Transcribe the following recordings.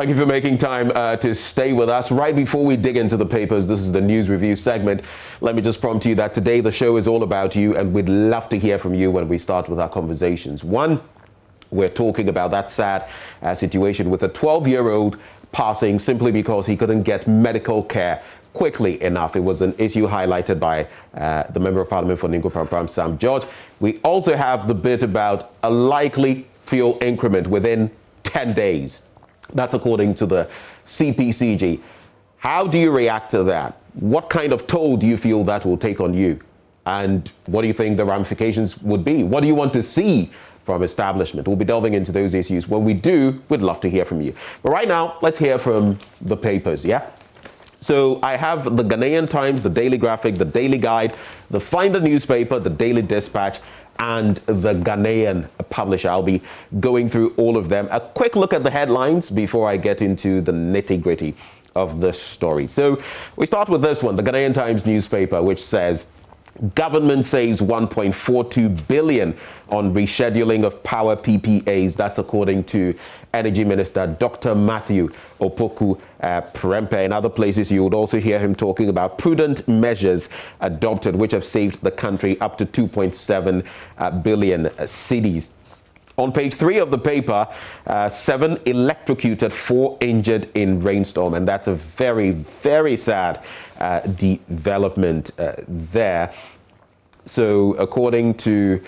Thank you for making time to stay with us. Right before we dig into the papers, this is the news review segment. Let me just prompt you that today the show is all about you, and we'd love to hear from you when we start with our conversations. One, we're talking about that sad situation with a 12-year-old passing simply because he couldn't get medical care quickly enough. It was an issue highlighted by the Member of Parliament for Ningo Pram, Sam George. We also have the bit about a likely fuel increment within 10 days. That's according to the CPCG. How do you react to that? What kind of toll do you feel that will take on you? And what do you think the ramifications would be? What do you want to see from establishment? We'll be delving into those issues. When we do, we'd love to hear from you. But right now, let's hear from the papers, yeah? So I have the Ghanaian Times, the Daily Graphic, the Daily Guide, the Finder newspaper, the Daily Dispatch, and the Ghanaian publisher. I'll be going through all of them. A quick look at the headlines before I get into the nitty-gritty of the story. So we start with this one, the Ghanaian Times newspaper, which says, government saves 1.42 billion on rescheduling of power PPAs. That's according to Energy Minister Dr. Matthew Opoku Prempeh. In other places, you would also hear him talking about prudent measures adopted, which have saved the country up to 2.7 billion cedis. On page 3 of the paper, 7 electrocuted, 4 injured in rainstorm. And that's a very, very sad development there. So according to,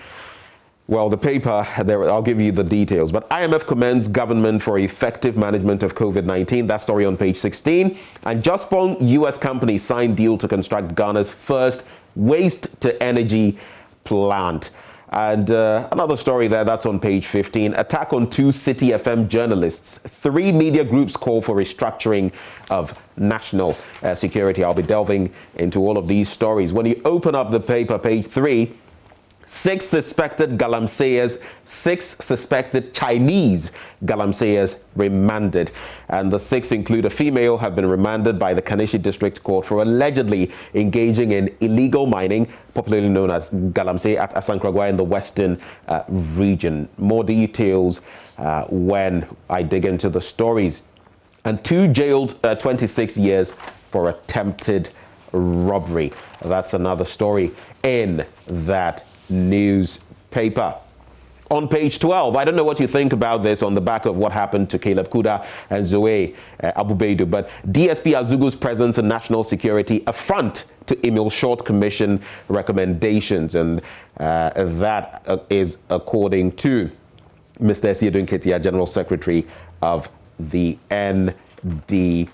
well, the paper, I'll give you the details. But IMF commends government for effective management of COVID-19. That story on page 16. And Jospon U.S. company signed deal to construct Ghana's first waste-to-energy plant. And another story there, that's on page 15. Attack on 2 City FM journalists. 3 media groups call for restructuring of national security. I'll be delving into all of these stories. When you open up the paper, page 3, 6 suspected galamseyers, 6 suspected Chinese galamseyers remanded. And the 6 include a female, have been remanded by the Kaneshie District Court for allegedly engaging in illegal mining, popularly known as galamsey, at Asankragwa in the western region. More details when I dig into the stories. And 2 jailed 26 years for attempted robbery. That's another story in that newspaper. On page 12, I don't know what you think about this on the back of what happened to Caleb Kuda and Zoe Abubeidu, but DSP Azugu's presence in national security affront to Emil Short Commission recommendations, and that is according to Mr. Esiedun Ketia, General Secretary of the NDC.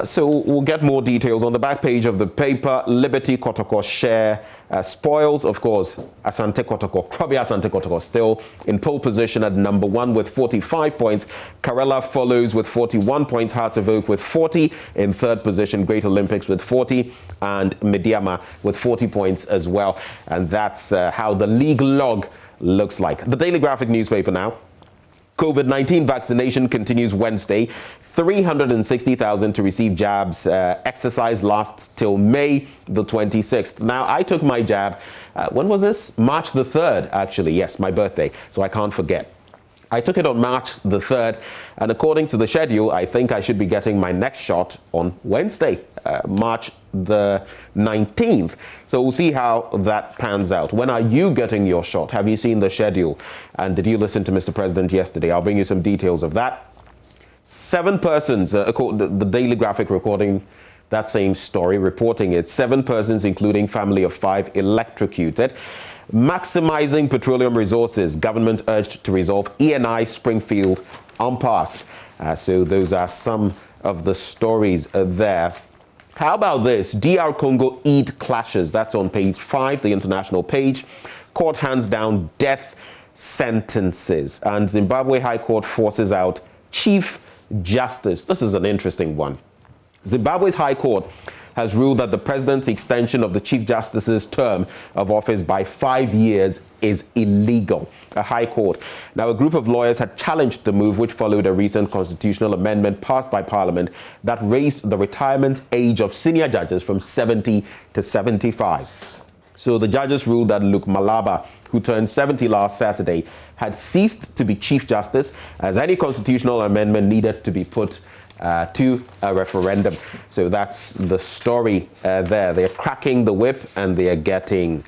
So we'll get more details on the back page of the paper. Liberty Kotoko share spoils, of course. Asante Kotoko, Krabi Asante Kotoko still in pole position at number 1 with 45 points. Karela follows with 41 points. Heart of Oak with 40 in 3rd position. Great Olympics with 40, and Mediama with 40 points as well. And that's how the league log looks like. The Daily Graphic newspaper now. COVID-19 vaccination continues Wednesday. 360,000 to receive jabs. Exercise lasts till May the 26th. Now, I took my jab, when was this? March the 3rd, actually. Yes, my birthday, so I can't forget. I took it on March the 3rd, and according to the schedule, I think I should be getting my next shot on Wednesday, March the 19th. So we'll see how that pans out. When are you getting your shot? Have you seen the schedule? And did you listen to Mr. President yesterday? I'll bring you some details of that. 7 persons, the Daily Graphic recording that same story, reporting it. 7 persons, including family of 5, electrocuted. Maximizing petroleum resources. Government urged to resolve ENI Springfield impasse. So those are some of the stories there. How about this? DR Congo Eid clashes. That's on page 5, the international page. Court hands down death sentences. And Zimbabwe High Court forces out Chief Justice. This is an interesting one. Zimbabwe's High Court has ruled that the president's extension of the Chief Justice's term of office by 5 years is illegal. A High Court. Now, a group of lawyers had challenged the move, which followed a recent constitutional amendment passed by Parliament that raised the retirement age of senior judges from 70 to 75. So the judges ruled that Luke Malaba, who turned 70 last Saturday, had ceased to be Chief Justice, as any constitutional amendment needed to be put to a referendum. So that's the story there. They're cracking the whip and they are getting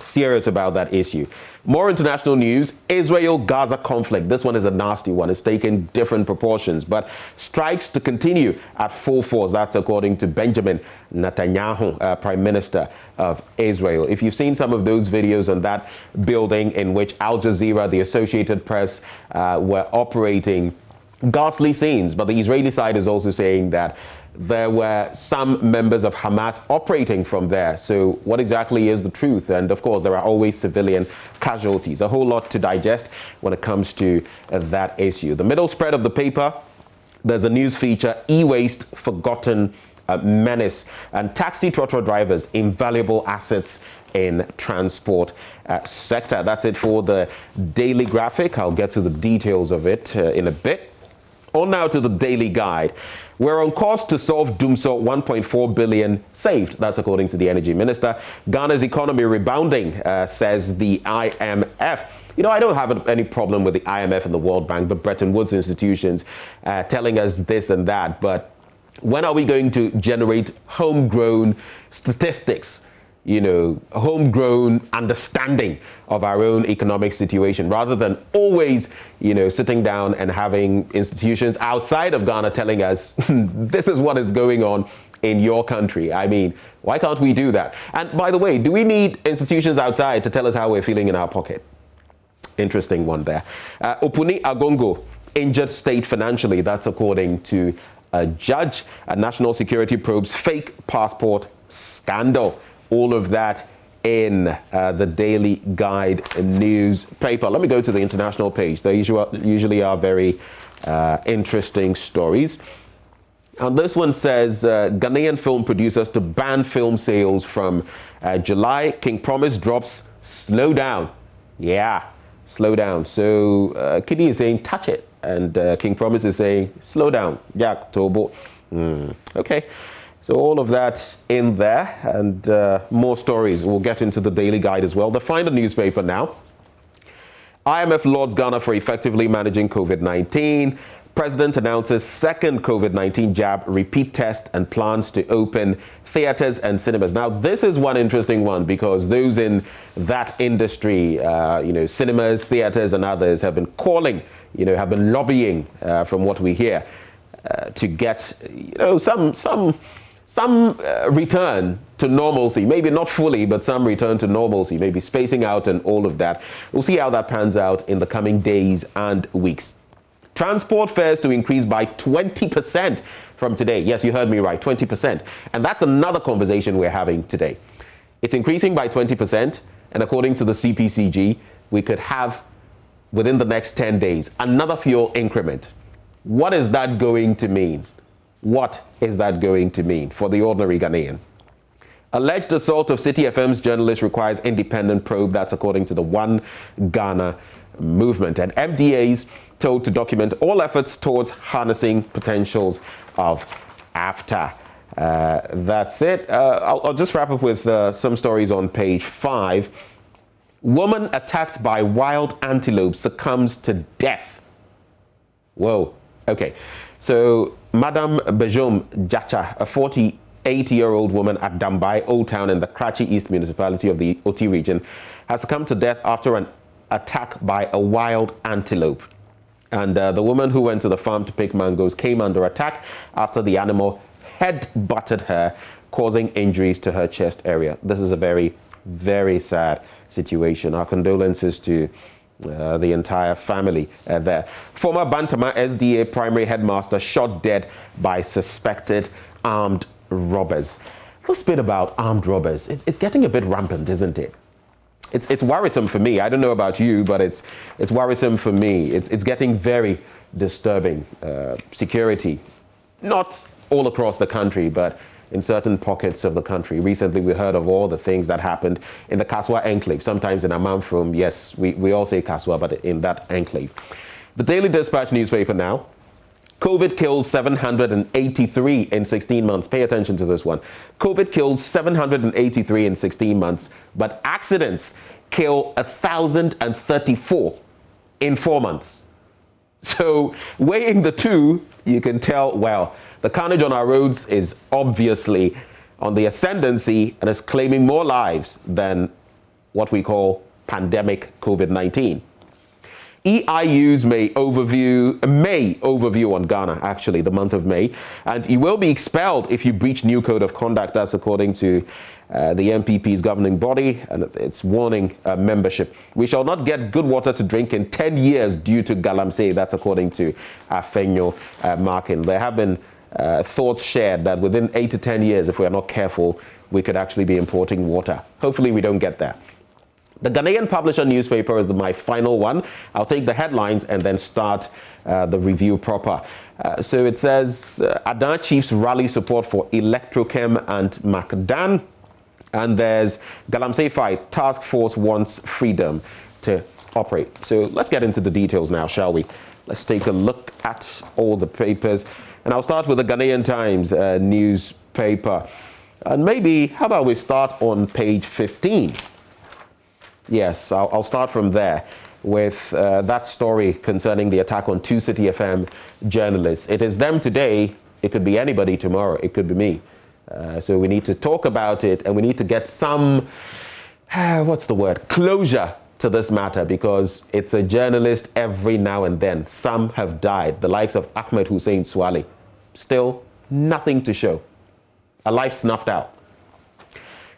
serious about that issue. More international news, Israel-Gaza conflict. This one is a nasty one. It's taken different proportions, but strikes to continue at full force. That's according to Benjamin Netanyahu, Prime Minister of Israel. If you've seen some of those videos on that building in which Al Jazeera, the Associated Press, were operating, ghastly scenes, but the Israeli side is also saying that there were some members of Hamas operating from there. So what exactly is the truth? And of course, there are always civilian casualties. A whole lot to digest when it comes to that issue. The middle spread of the paper, there's a news feature, e-waste forgotten menace, and taxi trotro drivers, invaluable assets in transport sector. That's it for the Daily Graphic. I'll get to the details of it in a bit. On now to the Daily Guide. We're on course to solve Dumso, 1.4 billion saved. That's according to the Energy Minister. Ghana's economy rebounding, says the IMF. You know, I don't have any problem with the IMF and the World Bank, the Bretton Woods institutions telling us this and that. But when are we going to generate homegrown statistics? You know, homegrown understanding of our own economic situation, rather than always, you know, sitting down and having institutions outside of Ghana telling us this is what is going on in your country. I mean, why can't we do that? And by the way, do we need institutions outside to tell us how we're feeling in our pocket? Interesting one there. Opuni Agongo, injured state financially. That's according to a judge. A national security probes fake passport scandal. All of that in the Daily Guide newspaper. Let me go to the international page. They usually are very interesting stories. And this one says, Ghanaian film producers to ban film sales from July. King Promise drops slow down. Yeah, slow down. So Kiddy is saying touch it. And King Promise is saying slow down. Jack Tobo. Okay. So all of that in there, and more stories. We'll get into the Daily Guide as well. The Finder newspaper now. IMF lauds Ghana for effectively managing COVID-19. President announces second COVID-19 jab repeat test and plans to open theaters and cinemas. Now, this is one interesting one because those in that industry, you know, cinemas, theaters and others have been calling, you know, have been lobbying from what we hear to get, you know, some return to normalcy, maybe not fully, but some return to normalcy, maybe spacing out and all of that. We'll see how that pans out in the coming days and weeks. Transport fares to increase by 20% from today. Yes, you heard me right, 20%. And that's another conversation we're having today. It's increasing by 20%, and according to the CPCG, we could have, within the next 10 days, another fuel increment. What is that going to mean? What is that going to mean for the ordinary Ghanaian? Alleged assault of City FM's journalist requires independent probe. That's according to the One Ghana movement. And MDAs told to document all efforts towards harnessing potentials of AFTA. That's it. I'll just wrap up with some stories on page 5. Woman attacked by wild antelope succumbs to death. Whoa. Okay. So, Madame Bejom Jacha, a 48-year-old woman at Dambai, Old Town in the Karachi East municipality of the Oti region, has succumbed to death after an attack by a wild antelope. And the woman who went to the farm to pick mangoes came under attack after the animal head-butted her, causing injuries to her chest area. This is a very, very sad situation. Our condolences to the entire family there. Former Bantama SDA primary headmaster shot dead by suspected armed robbers. This bit about armed robbers, it's getting a bit rampant, isn't it? It's worrisome for me. I don't know about you, but it's worrisome for me. It's getting very disturbing. Security, not all across the country, but in certain pockets of the country. Recently, we heard of all the things that happened in the Kaswa enclave, sometimes in Amamfrom. Yes, we all say Kaswa, but in that enclave. The Daily Dispatch newspaper now. COVID kills 783 in 16 months. Pay attention to this one. COVID kills 783 in 16 months, but accidents kill 1,034 in 4 months. So weighing the two, you can tell, well, the carnage on our roads is obviously on the ascendancy and is claiming more lives than what we call pandemic COVID-19. EIUs may overview on Ghana, actually, the month of May, and you will be expelled if you breach new code of conduct. That's according to the MPP's governing body, and it's warning membership. We shall not get good water to drink in 10 years due to galamsey. That's according to Afenyo Markin. There have been thoughts shared that within 8 to 10 years, if we are not careful, we could actually be importing water. Hopefully we don't get there. The Ghanaian Publisher newspaper is my final one. I'll take the headlines and then start the review proper. So it says, Adan chiefs rally support for Electrochem and Macdan. And there's galamsey fight, task force wants freedom to operate. So let's get into the details now, shall we? Let's take a look at all the papers. And I'll start with the Ghanaian Times newspaper. And maybe, how about we start on page 15? Yes, I'll start from there with that story concerning the attack on 2 City FM journalists. It is them today. It could be anybody tomorrow. It could be me. So we need to talk about it, and we need to get some, closure to this matter, because it's a journalist every now and then. Some have died, the likes of Ahmed Hussein Swale. Still nothing to show. A life snuffed out.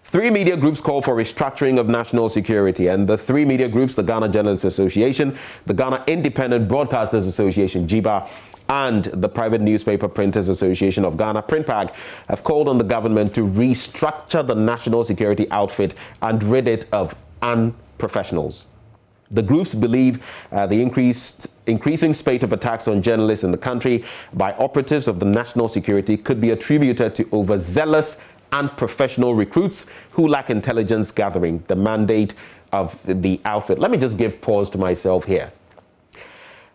3 media groups call for restructuring of national security, and the 3 media groups, the Ghana Journalists Association, the Ghana Independent Broadcasters Association, GIBA, and the Private Newspaper Printers Association of Ghana, PRINTPAG, have called on the government to restructure the national security outfit and rid it of unprofessionals. The groups believe the increasing spate of attacks on journalists in the country by operatives of the national security could be attributed to overzealous and professional recruits who lack intelligence gathering, the mandate of the outfit. Let me just give pause to myself here.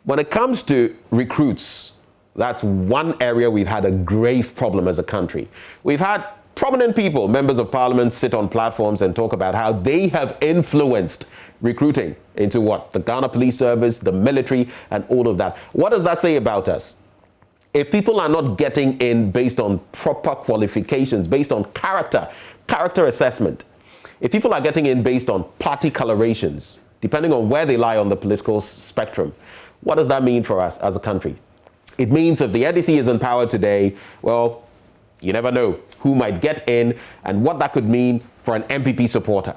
When it comes to recruits, that's one area we've had a grave problem as a country. We've had prominent people, members of parliament, sit on platforms and talk about how they have influenced recruiting into what? The Ghana Police Service, the military, and all of that. What does that say about us? If people are not getting in based on proper qualifications, based on character assessment, if people are getting in based on party colorations, depending on where they lie on the political spectrum, what does that mean for us as a country? It means if the NDC is in power today, well, you never know who might get in and what that could mean for an MPP supporter.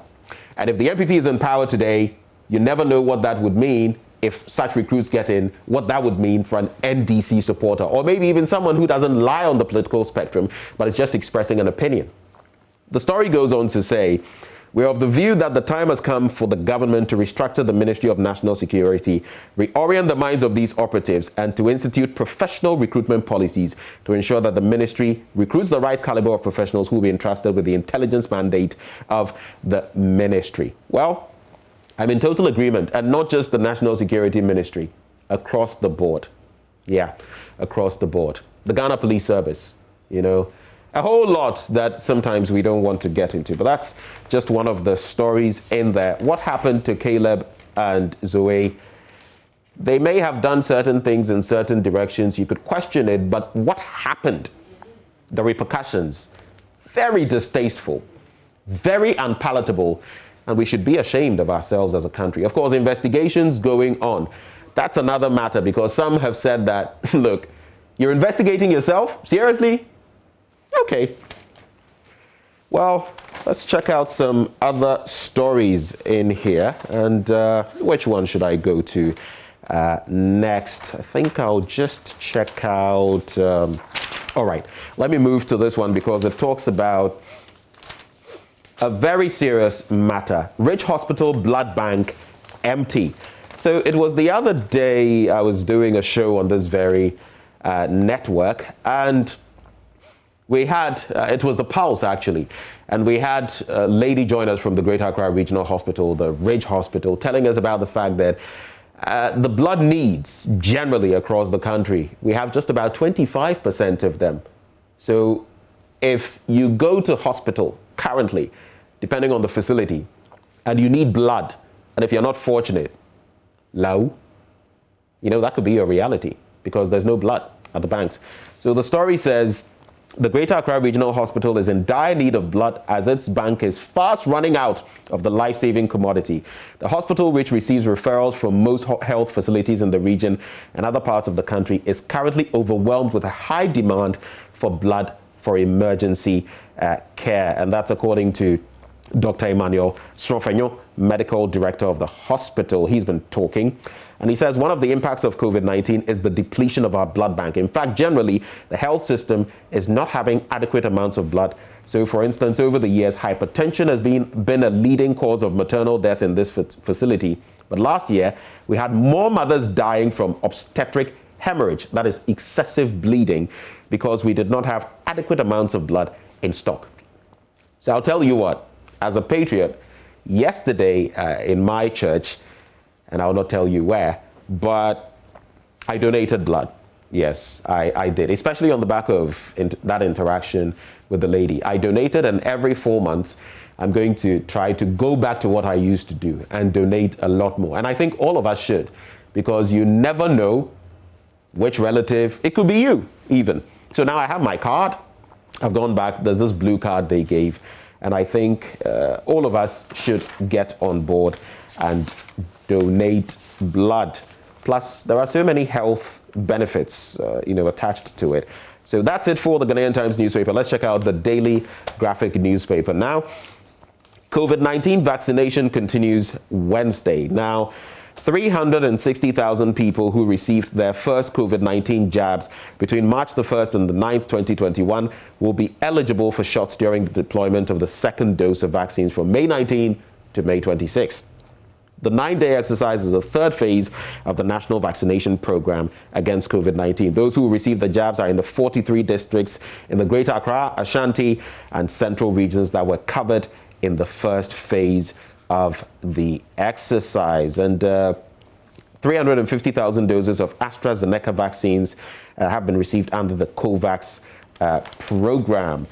And if the MPP is in power today, you never know what that would mean if such recruits get in, what that would mean for an NDC supporter, or maybe even someone who doesn't lie on the political spectrum, but is just expressing an opinion. The story goes on to say, we're of the view that the time has come for the government to restructure the Ministry of National Security, reorient the minds of these operatives, and to institute professional recruitment policies to ensure that the ministry recruits the right caliber of professionals who will be entrusted with the intelligence mandate of the ministry. Well, I'm in total agreement, and not just the National Security Ministry, across the board. Yeah, across the board. The Ghana Police Service, you know, a whole lot that sometimes we don't want to get into, but that's just one of the stories in there. What happened to Caleb and Zoe? They may have done certain things in certain directions. You could question it, but what happened? The repercussions, very distasteful, very unpalatable, and we should be ashamed of ourselves as a country. Of course, investigations going on. That's another matter, because some have said that, look, you're investigating yourself? Seriously? Okay. Well, let's check out some other stories in here. And which one should I go to next? I think I'll just check out... all right, let me move to this one because it talks about a very serious matter. Rich Hospital blood bank empty. So it was the other day I was doing a show on this very network, and we had, it was the Pulse actually, and we had a lady join us from the Greater Accra Regional Hospital, the Ridge Hospital, telling us about the fact that The blood needs generally across the country, we have just about 25% of them. So if you go to hospital currently, depending on the facility, and you need blood, and if you're not fortunate, low, that could be a reality because there's no blood at the banks. So the story says the Greater Accra Regional Hospital is in dire need of blood as its bank is fast running out of the life-saving commodity. The hospital, which receives referrals from most health facilities in the region and other parts of the country, is currently overwhelmed with a high demand for blood for emergency care. And that's according to Dr. Emmanuel Srofenyo, medical director of the hospital. He's been talking. And he says one of the impacts of COVID-19 is the depletion of our blood bank. In fact, generally, the health system is not having adequate amounts of blood. So, for instance, over the years, hypertension has been a leading cause of maternal death in this facility. But last year, we had more mothers dying from obstetric hemorrhage, that is excessive bleeding, because we did not have adequate amounts of blood in stock. So I'll tell you what, as a patriot, yesterday in my church, and I'll not tell you where, but I donated blood. Yes, I did, especially on the back of that interaction with the lady. I donated, and every 4 months, I'm going to try to go back to what I used to do and donate a lot more. And I think all of us should, because you never know which relative, it could be you even. So now I have my card. I've gone back, there's this blue card they gave. And I think all of us should get on board and donate blood. Plus, there are so many health benefits, attached to it. So that's it for the Ghanaian Times newspaper. Let's check out the Daily Graphic newspaper now. COVID-19 vaccination continues Wednesday. Now, 360,000 people who received their first COVID-19 jabs between March the 1st and the 9th, 2021 will be eligible for shots during the deployment of the second dose of vaccines from May 19 to May 26. The 9-day exercise is the third phase of the national vaccination program against COVID-19. Those who received the jabs are in the 43 districts in the Greater Accra, Ashanti, and Central regions that were covered in the first phase of the exercise. And 350,000 doses of AstraZeneca vaccines have been received under the COVAX program.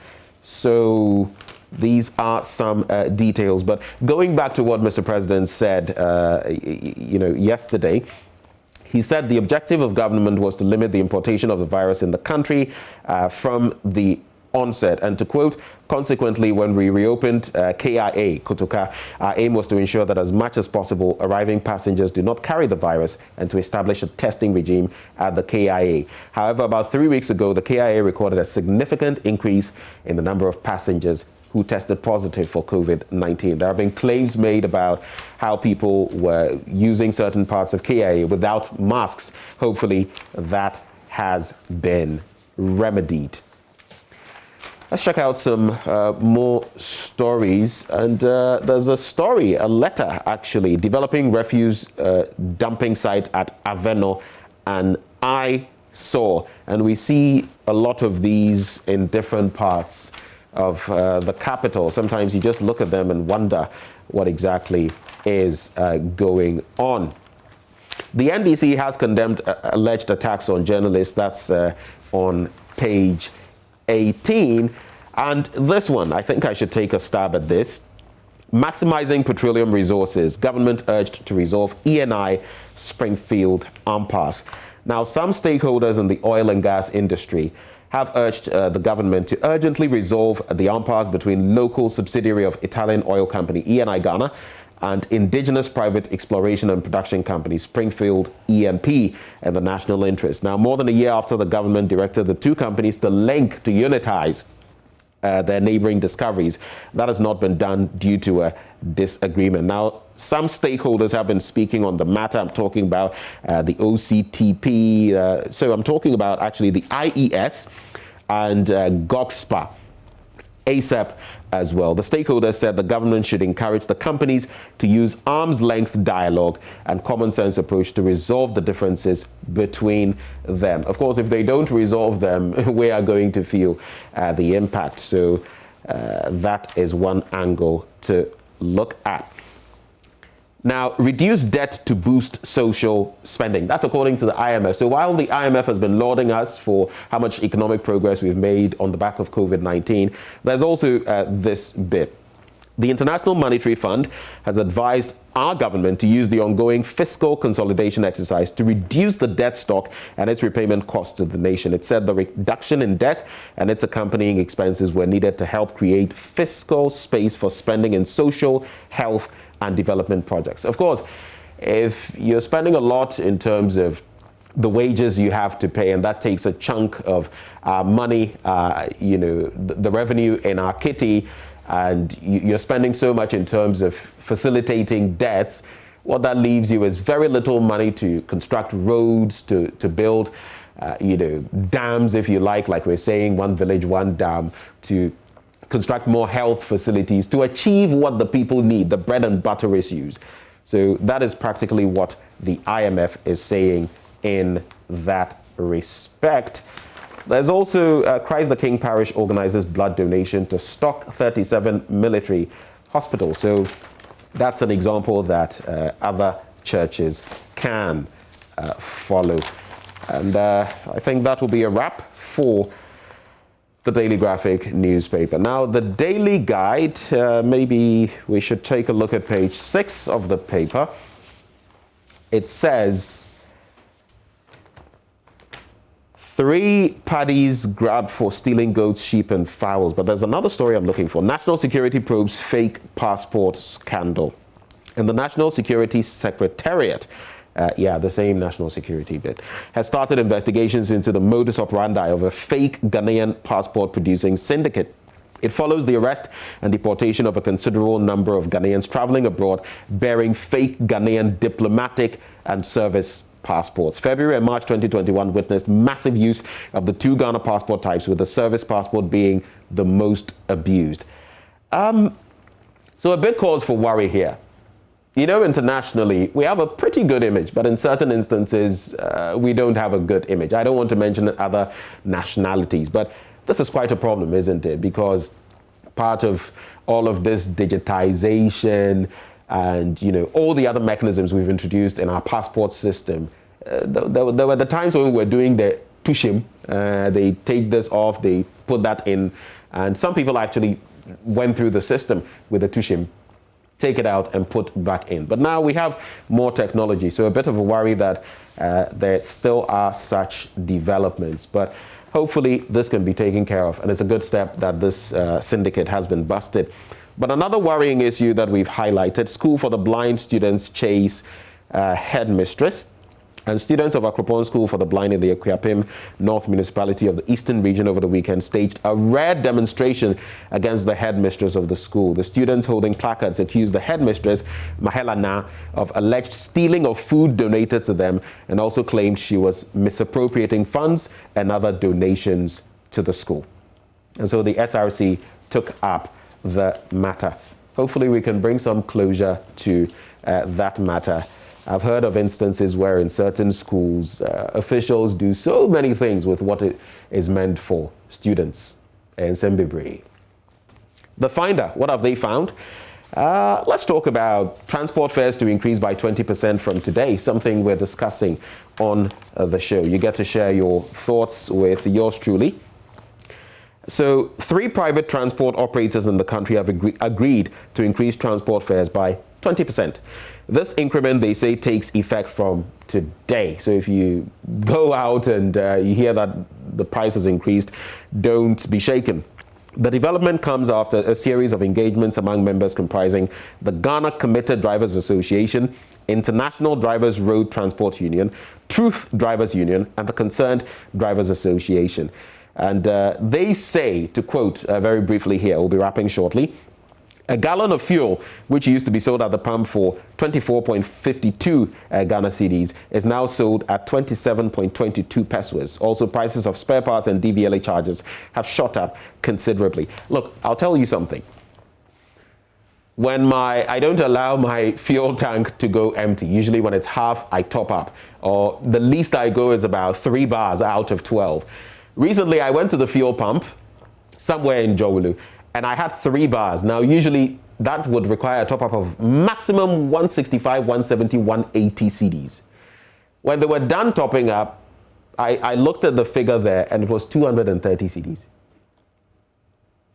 So these are some details. But going back to what Mr. President said, yesterday, he said the objective of government was to limit the importation of the virus in the country from the onset. And to quote, consequently, when we reopened KIA, Kotoka, our aim was to ensure that as much as possible, arriving passengers do not carry the virus and to establish a testing regime at the KIA. However, about 3 weeks ago, the KIA recorded a significant increase in the number of passengers who tested positive for COVID-19. There have been claims made about how people were using certain parts of KIA without masks. Hopefully, that has been remedied. Let's check out some more stories. And there's a letter actually, developing refuse dumping site at Aveno, and I saw. And we see a lot of these in different parts of the capital. Sometimes you just look at them and wonder what exactly is going on. The NDC has condemned alleged attacks on journalists. That's on page 18. And this one, I think I should take a stab at this. Maximizing petroleum resources. Government urged to resolve ENI Springfield impasse. Now, some stakeholders in the oil and gas industry have urged the government to urgently resolve the impasse between local subsidiary of Italian oil company ENI Ghana and indigenous private exploration and production company Springfield E&P and the national interest. Now, more than a year after the government directed the two companies to unitize their neighboring discoveries, that has not been done due to a disagreement. Now, some stakeholders have been speaking on the matter. I'm talking about the OCTP. So I'm talking about actually the IES and GOXPA, ASAP as well. The stakeholders said the government should encourage the companies to use arm's length dialogue and common sense approach to resolve the differences between them. Of course, if they don't resolve them, we are going to feel the impact. So that is one angle to look at. Now, reduce debt to boost social spending. That's according to the IMF. So while the IMF has been lauding us for how much economic progress we've made on the back of COVID-19, there's also this bit. The International Monetary Fund has advised our government to use the ongoing fiscal consolidation exercise to reduce the debt stock and its repayment costs to the nation. It said the reduction in debt and its accompanying expenses were needed to help create fiscal space for spending in social, health, and development projects. Of course, if you're spending a lot in terms of the wages you have to pay, and that takes a chunk of money, the revenue in our kitty, and you're spending so much in terms of facilitating debts, what that leaves you is very little money to construct roads, to build, dams, if you like we're saying, one village, one dam, to construct more health facilities, to achieve what the people need, the bread and butter issues. So that is practically what the IMF is saying in that respect. There's also Christ the King Parish organizes blood donation to stock 37 military hospitals. So that's an example that other churches can follow. And I think that will be a wrap for the Daily Graphic newspaper. Now, the Daily Guide, maybe we should take a look at page 6 of the paper. It says, 3 paddies grabbed for stealing goats, sheep, and fowls. But there's another story I'm looking for. National Security probes fake passport scandal. And the National Security Secretariat, the same national security bit, has started investigations into the modus operandi of a fake Ghanaian passport producing syndicate. It follows the arrest and deportation of a considerable number of Ghanaians traveling abroad bearing fake Ghanaian diplomatic and service passports. February and March 2021 witnessed massive use of the 2 Ghana passport types, with the service passport being the most abused. So a big cause for worry here. Internationally, we have a pretty good image, but in certain instances, we don't have a good image. I don't want to mention other nationalities, but this is quite a problem, isn't it? Because part of all of this digitization and, all the other mechanisms we've introduced in our passport system, there were the times when we were doing the tushim. They take this off, they put that in, and some people actually went through the system with the tushim, take it out and put back in. But now we have more technology, so a bit of a worry that there still are such developments. But hopefully this can be taken care of, and it's a good step that this syndicate has been busted. But another worrying issue that we've highlighted: School for the Blind students chase headmistress. And students of Akropong School for the Blind in the Akuapem North Municipality of the Eastern Region over the weekend staged a rare demonstration against the headmistress of the school. The students holding placards accused the headmistress, Mahela Na, of alleged stealing of food donated to them, and also claimed she was misappropriating funds and other donations to the school. And so the SRC took up the matter. Hopefully we can bring some closure to that matter. I've heard of instances where in certain schools, officials do so many things with what it is meant for students. And Sembebre. The Finder, what have they found? Let's talk about transport fares to increase by 20% from today, something we're discussing on the show. You get to share your thoughts with yours truly. So 3 private transport operators in the country have agreed to increase transport fares by 20%. This increment, they say, takes effect from today. So if you go out and you hear that the price has increased, don't be shaken. The development comes after a series of engagements among members comprising the Ghana Committed Drivers Association, International Drivers Road Transport Union, Truth Drivers Union, and the Concerned Drivers Association. And they say, to quote very briefly here, we'll be wrapping shortly, a gallon of fuel, which used to be sold at the pump for 24.52 Ghana cedis, is now sold at 27.22 pesos. Also, prices of spare parts and DVLA charges have shot up considerably. Look, I'll tell you something. When I don't allow my fuel tank to go empty. Usually when it's half, I top up. Or the least I go is about 3 bars out of 12. Recently, I went to the fuel pump somewhere in Jowulu, and I had 3 bars. Now, usually that would require a top-up of maximum 165, 170, 180 cedis. When they were done topping up, I looked at the figure there, and it was 230 cedis.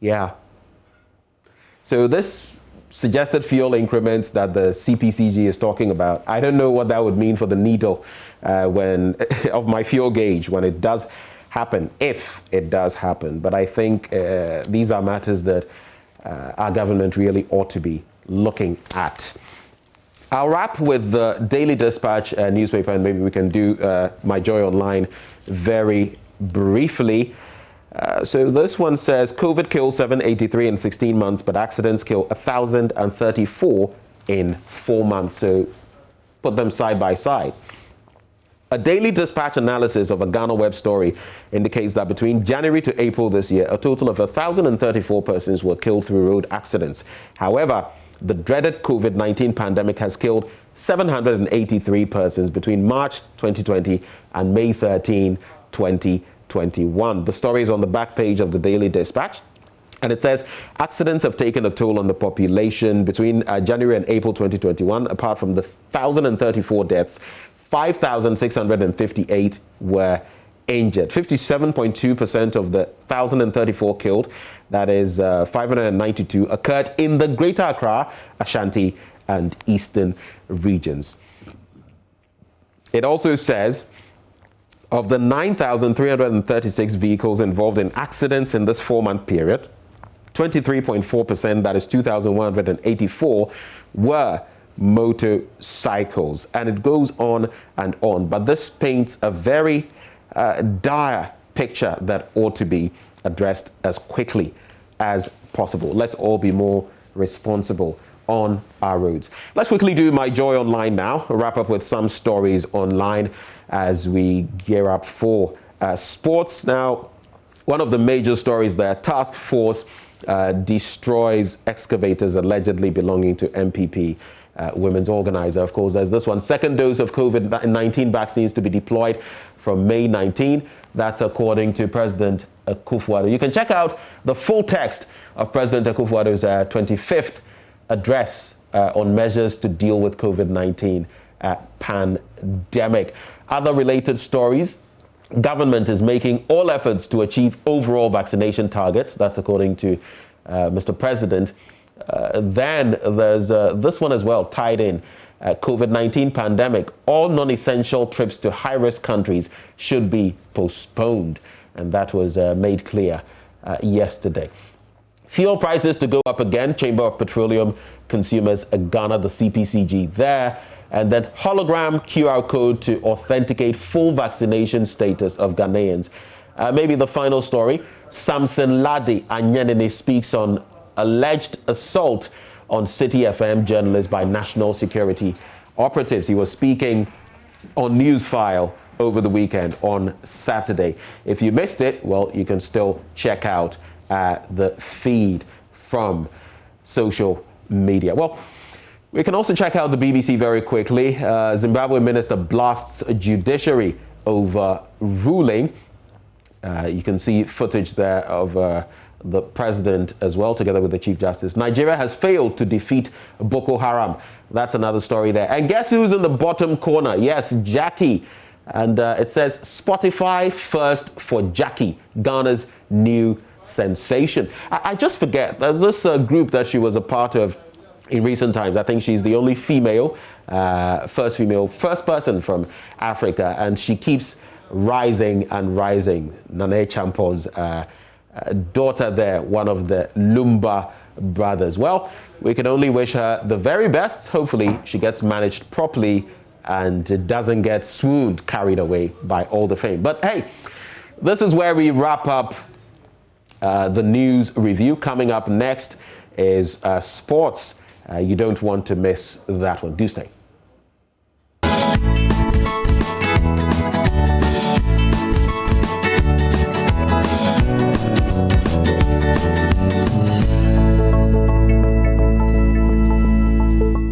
Yeah. So this suggested fuel increments that the CPCG is talking about, I don't know what that would mean for the needle of my fuel gauge when it does happen, if it does happen. But I think these are matters that our government really ought to be looking at. I'll wrap with the Daily Dispatch newspaper, and maybe we can do My Joy Online very briefly. So this one says, COVID kills 783 in 16 months, but accidents kill 1,034 in 4 months. So put them side by side. A Daily Dispatch analysis of a Ghana web story indicates that between January to April this year, a total of 1,034 persons were killed through road accidents. However, the dreaded COVID-19 pandemic has killed 783 persons between March 2020 and May 13, 2021. The story is on the back page of the Daily Dispatch. And it says, accidents have taken a toll on the population between January and April 2021. Apart from the 1,034 deaths, 5,658 were injured. 57.2% of the 1,034 killed, that is 592, occurred in the Greater Accra, Ashanti, and Eastern regions. It also says, of the 9,336 vehicles involved in accidents in this 4-month period, 23.4%, that is 2,184, were motorcycles. And it goes on and on. But this paints a very dire picture that ought to be addressed as quickly as possible. Let's all be more responsible on our roads. Let's quickly do My Joy Online now. I'll wrap up with some stories online as we gear up for sports. Now, one of the major stories there, task force destroys excavators allegedly belonging to MPP women's organizer. Of course, there's this one, second dose of COVID-19 vaccines to be deployed from May 19. That's according to President Akufo-Addo. You can check out the full text of President Akufo-Addo's 25th address on measures to deal with COVID-19 pandemic. Other related stories, government is making all efforts to achieve overall vaccination targets. That's according to Mr. President. Then there's this one as well, tied in. COVID-19 pandemic, all non-essential trips to high-risk countries should be postponed. And that was made clear yesterday. Fuel prices to go up again. Chamber of Petroleum Consumers Ghana, the CPCG there. And then hologram QR code to authenticate full vaccination status of Ghanaians. Maybe the final story. Samson Ladi Anyenene speaks on alleged assault on City FM journalist by national security operatives. He was speaking on Newsfile over the weekend on Saturday. If you missed it, well, you can still check out the feed from social media. Well, we can also check out the BBC very quickly. Zimbabwe minister blasts judiciary over ruling. You can see footage there of the president as well, together with the Chief Justice. Nigeria has failed to defeat Boko Haram. That's another story there. And guess who's in the bottom corner? Yes, Jackie. And it says, Spotify first for Jackie, Ghana's new sensation. I just forget, there's this group that she was a part of in recent times. I think she's the only female, first person from Africa, and she keeps rising and rising. Nane Champon's daughter there, one of the Lumba brothers. Well, we can only wish her the very best. Hopefully she gets managed properly and doesn't get swooned, carried away by all the fame. But hey, this is where we wrap up the news review. Coming up next is sports. You don't want to miss that one. Do stay.